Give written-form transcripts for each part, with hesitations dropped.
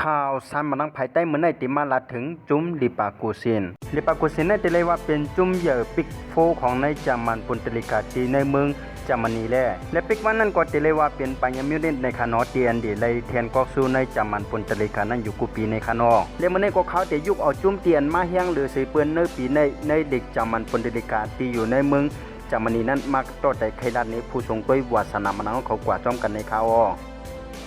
ข่าวซ้ำมานังภายใต้เมื่อในติมาลาถึงจุ้มลิปากูซินได้แต่เลยว่าเป็นจุ้มเหยื่อปิกโฟของในจามันปุนตลิกาตีในเมืองจามันนีและปิกวันนั้นก็แต่เลยว่าเป็นปัญญามิวนิตในคานอเตียนดีเลยแทนกอกซูในจามันปุนตลิกานั้นอยู่กูปีในคานอและเมื่อในก็เขาแต่ยุกเอาจุ้มเตียนมาเฮียงหรือสีเปื้อนในปีในเด็กจามันปุนตลิกาตีอยู่ในเมืองจามันนีนั้นมักต่อแต่ใครด้านนี้ผู้ทรงด้วยวาสนามันเอาเขากว่าจ้อมกันในคาอ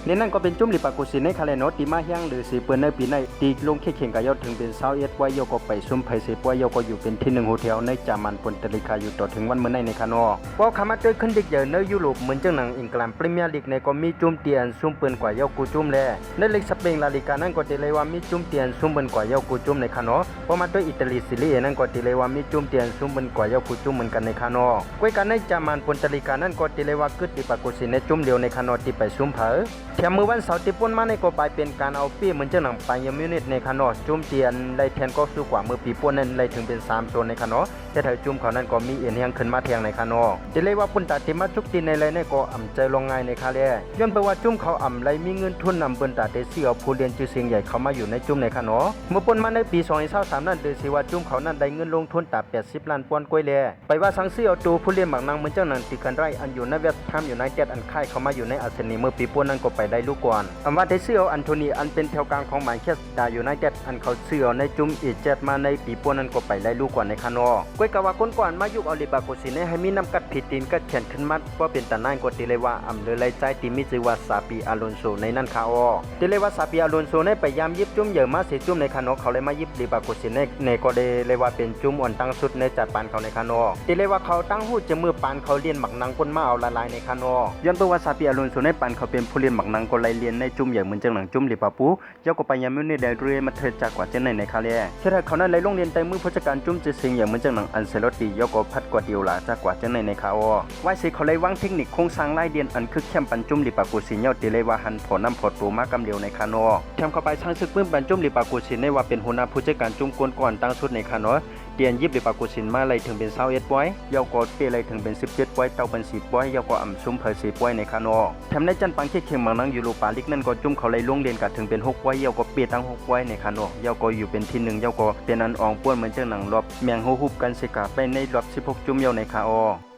นี่นั่นก็เป็นจุ่มลิปากุสินในคาเลโนติมาเฮียงหรือสีเปืนในปีในตีลงเข่งกับยอดถึงเป็นเศร้าเอ็ดไว้ยก็ไปซุ่มไผ่เสปไว้ยก็อยู่เป็นที่1โฮเทลในจามันปนตลิกาอยู่ต่อถึงวันเมื่อในคานอว่าขามาเจอขึ้นเด็กใหญ่ในยุโรปเหมือนจังหนังอังกฤษพรีเมียร์ลีกในก็มีจุ่มเตียนซุ่มปืนกว่ายกูจุ่มแลในลีกสเปนลาลิกานั่นก็ตีเลยว่ามีจุ่มเตียนซุ่มปืนกว่ายกูจุ่มในคานอพอมาด้วยอิตาลีซิลีนั่นก็ตีเลยว่ามีจุ่มเตียนซุ่มปืนกว่ายกูจุ่มเหมือนกันในคานอกวยกันในจามันปนตลิกานั่นก็ตีเลยว่าคึดลิปากุสินในจุ่มเดียวในคานอที่ไปซุ่มเผอแถมมือวันเสาร์ที่ป่นมาในก็ไปเป็นการเอาปี้เหมือนจังหนังไปยมิวนิตในคานอจุ่มเตียนไล่แทนก็สู้กว่ามือปีป่นนั้นไล่ถึงเป็น3โซนในคานอแต่ถ้าจุ่มเขานั้นก็มีเอ็นเฮียงขึ้นมาแทงในคานอจะเลยว่าปุ่นตาติมาจุกตีในไรในก็อ่ำใจลงง่ายในคาเล่ย้อนไปว่าจุ่มเขาอ่ำไรมีเงินทุนนำปุ่นตาเตซี่เอาผู้เรียนชื่อเสียงใหญ่เข้ามาอยู่ในจุ่มในคานอเมื่อป่นมาในปี2023นั้นดูสิว่าจุ่มเขานั้นได้เงินลงทุนตา80ล้านปอนด์กวยแลไปว่าสังซี่เอาตัวผู้เรียนบักนางเหมือนจังหนังตีกันไรอันอยู่ในเวสต์แฮมยูไนเต็ดอันค่ายเข้ามาอยู่ในอาร์เซนอลเมื่อปีป่นนั้นก็ไปได้ลูกก่อนว่าได้ซื้อเอาอันโทนีอันเป็นแถวกลางของแมนเชสเตอร์ยูไนเต็ดอันเขาซื้อเอาในจุ่มอีเจ็ดมาในปีป่นนั้นก็ไปได้ลูกก่อนในคานอกวยกะว่าคนก่อนมายุกเอาลิบาโกซินให้มีน้ำกัดผิดตีนกัดแขนขึ้นมัดว่าเป็นตาหน้าก็ตีเลยว่าอำเลยไล่ใจตีมิจิวาซาปีอาโลนโซในนั่นคาอตีเลยว่าซาปีอาโลนโซในไปยามยิบจุ่มเยอะมาเสียจุ่มในคานอเขาเลยมายิบลิบาโกซินในก็เลยว่าเป็นจุ่มอ่อนตั้งสุดในจัดปานเขาในคานอตีเลยว่าเขาตั้งหูจะมือปานเขาเรียนหมักนังคนมาเอาละลายในคานอย้อนตัวว่าซาปีอาโลนโซในปานเขาเป็นผู้เรียนหมักนังก็เลยเรียนในจุ่มเยอะเหมือนจังหนังจุ่มลิบาปูยก็ไปยามมิวนิเดเรมาเทจากกว่าเจนในคาเล่เช่นเขานั้นเลยลงเรียนแต่มือผู้จัดการจุ่มจะเสียงอย่างเหมือนจังหนังอันเซโลตียก็พัดกว่าเดียวหลาจากกว่าเจนในคาอไว้สิเขาเลยวางเทคนิคโครงสร้างไล่เดียนอันคือเข้มปันจุ่มลิปากูซินเยาตีเลยว่าหันผลน้ำผลตัวมากำเดียวในคานอแถมเข้าไปช่างซึกปื้มปันจุ่มลิปากูซินในว่าเป็นหัวหน้าผู้จัดการจุ่มกวนก่อนตั้งสุดในคานอเตียนยิบลิปากูซินมาเลยถึงเป็น21ปอยเยาก็เปเลยถึงเป็น17ปอยเต้าเป็น10ปอยเยาก็อ่ำซุ่มเผย10ปอยในคานอแถมในจันปังเข่งมังนังยูโรปาลีกนั่นก็จุ่มเขาเลยลงเรียนกัดถึงเป็น6ปอยเยาก็เปียตั้ง6ปอยในคานอเยาก็อยู่เป็นที่1เยาก็เป็นอันอองป้วนเหมือนเจ้าหนังรอบแมงฮูบกันสิกาไปในรอบ16จุ่มเยาในคาอ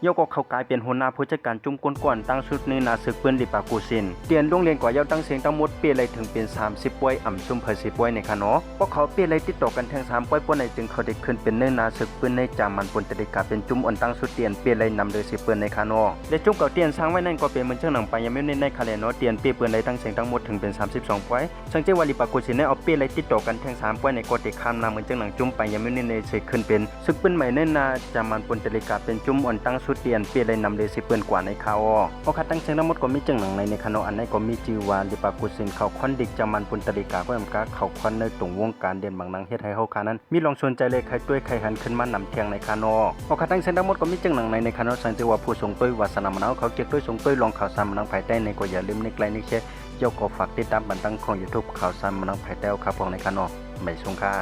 ยก็เขากลายเป็นหัวหน้าผู้จัดการจุ่มก้นก่อนตั้งชุดในนาศึกเปื้อนลิปากูซินเตียนโรงเรียนกว่าเยาตั้งเสียงตั้งหมดเปียเลยถึงเป็น30ป่วยอ่ำซุ่มเผย10ป่วยในคานอเพราะเขาเปียเลยติดต่อกันแทง3ป่วยป่วนในจึงเขาได้ขึ้นเป็นเนื้อนาศึกเปื้อนในจามันปนตริกาเป็นจุ่มอ่อนตั้งชุดเตียนเปียเลยนำโดย10เปื้อนในคานอและจุ่มเก่าเตียนสร้างไว้นั่นก็เป็นเหมือนเจ้าหนังไปยังไม่ในคาเลนอเตียนเปียเปื้อนเลยตั้งเสียงทั้งหมดถึงเป็น32ป่วยสังเกตว่าลิปากูซินได้เอาเปียเลยติดต่อกันแทง3ป่วยในกอติคามนำเหมือนเจ้าหนังจุ่มไปยังไม่ในเสกขึ้นเป็นศึกเปื้อนใหม่ในนาจามันปนตริกาเป็นจุ่มอ่อนตั้งชุดเตียนเปียเลยนำเลย10เปื้อนกว่าในคาเพราะคัดตั้งเสียงทั้งหมดก็มีจังหนังในคานออันนี้ก็มีชื่อว่าลิปากูซินเขาคอนดิกจามันปุนตริกาก็ยำกาเขาคอนในตรงวงการเด่นบางนังเฮ็ดให้เฮาคานั้นมีลองสนใจเลยใครด้วยใครหันขึ้นมานำเทียงในคานอเพราะคัดตั้งเสียงทั้งหมดก็มีจังหนังในคานอสังเกตว่าผู้ทรงด้วยวาสนามะนาวเขาเก็บด้วยทรงด้วยลองข่าวสารมะนาวภายใต้ในก็อย่าลืมในไกลในเชยกก็ฝากติดตามบันทึกของ YouTube ข่าวสารมะนาวภายใต้ครับของในคานอไม่สงค่า